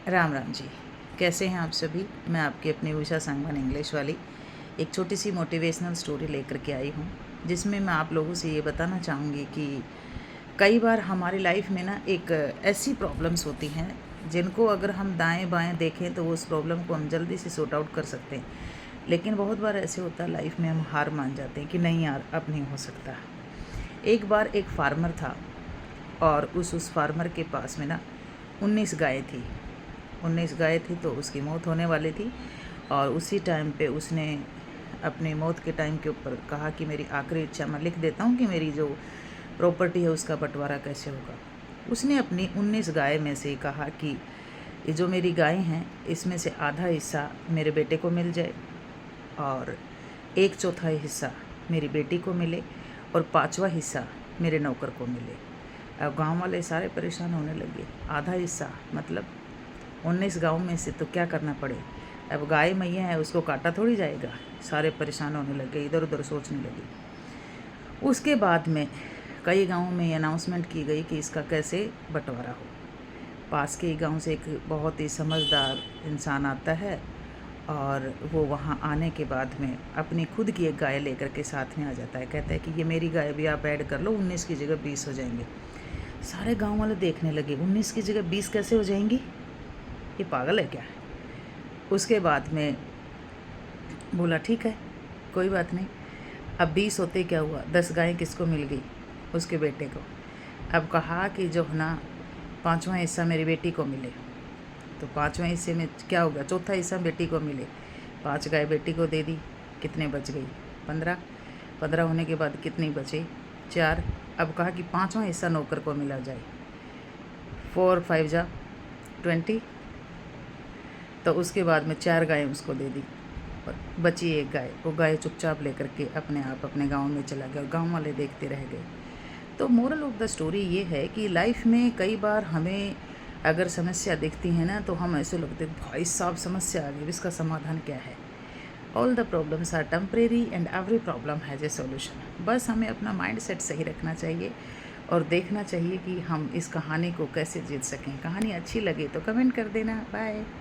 राम राम जी। कैसे हैं आप सभी। मैं आपकी अपनी उषा सांगवान इंग्लिश वाली एक छोटी सी मोटिवेशनल स्टोरी लेकर के आई हूँ, जिसमें मैं आप लोगों से ये बताना चाहूँगी कि कई बार हमारी लाइफ में ना एक ऐसी प्रॉब्लम्स होती हैं जिनको अगर हम दाएं बाएं देखें तो उस प्रॉब्लम को हम जल्दी से सॉर्ट आउट कर सकते हैं। लेकिन बहुत बार ऐसे होता है लाइफ में, हम हार मान जाते हैं कि नहीं यार, अब नहीं हो सकता। एक बार एक फार्मर था और उस फार्मर के पास में ना 19 गायें थी। 19 गायें थी तो उसकी मौत होने वाली थी, और उसी टाइम पे उसने अपनी मौत के टाइम के ऊपर कहा कि मेरी आखिरी इच्छा मैं लिख देता हूँ कि मेरी जो प्रॉपर्टी है उसका बंटवारा कैसे होगा। उसने अपनी 19 गाय में से कहा कि ये जो मेरी गायें हैं इसमें से आधा हिस्सा मेरे बेटे को मिल जाए, और 1/4 हिस्सा मेरी बेटी को मिले, और 5वां हिस्सा मेरे नौकर को मिले। अब गांव वाले सारे परेशान होने लगे। आधा हिस्सा मतलब 19 गाँव में से तो क्या करना पड़े। अब गाय मैया है, उसको काटा थोड़ी जाएगा। सारे परेशान होने लगे, इधर उधर सोचने लगे। उसके बाद में कई गाँवों में अनाउंसमेंट की गई कि इसका कैसे बंटवारा हो। पास के गांव से एक बहुत ही समझदार इंसान आता है, और वो वहाँ आने के बाद में अपनी खुद की एक गाय लेकर के साथ में आ जाता है। कहता है कि ये मेरी गाय भी आप ऐड कर लो, 19 की जगह 20 हो जाएंगे। सारे गांव वाले देखने लगे, 19 की जगह 20 कैसे हो जाएंगी, ये पागल है क्या। उसके बाद में बोला ठीक है, कोई बात नहीं। अब 20 होते क्या हुआ, 10 गायें किसको मिल गई, उसके बेटे को। अब कहा कि जो है ना 5वां हिस्सा मेरी बेटी को मिले। तो 5वें हिस्से में क्या हो गया, चौथा हिस्सा बेटी को मिले। 5 गाय बेटी को दे दी, कितने बच गई, 15। 15 होने के बाद कितनी बचे, 4। अब कहा कि 5वां हिस्सा नौकर को मिला जाए। 4 5 जा 20। तो उसके बाद में 4 गायें उसको दे दी, और बची एक गाय। वो गाय चुपचाप लेकर के अपने आप अपने गांव में चला गया, और गांव वाले देखते रह गए। तो मोरल ऑफ द स्टोरी ये है कि लाइफ में कई बार हमें अगर समस्या दिखती है ना, तो हम ऐसे लगते भाई साहब समस्या आ गई, इसका समाधान क्या है। All the problems are temporary and every problem has a solution. बस हमें अपना माइंड सेट सही रखना चाहिए और देखना चाहिए कि हम इस कहानी को कैसे जीत सकें। कहानी अच्छी लगे तो कमेंट कर देना। बाय।